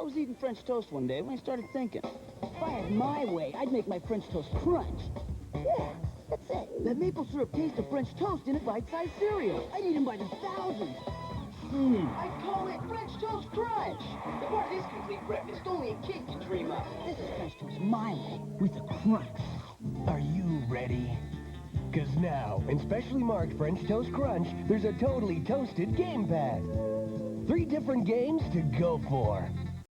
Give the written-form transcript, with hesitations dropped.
was eating French toast one day when I started thinking, if I had my way, I'd make my French toast crunch. Yeah, that's it. That maple syrup taste of French toast in a bite-sized cereal. I'd eat them by the thousands. I call it French Toast Crunch. The part of this complete breakfast only a kid can dream of. This is French toast my way, with a crunch. Are you ready? Because now, in specially marked French Toast Crunch, there's a totally toasted game pad. 3 different games to go for.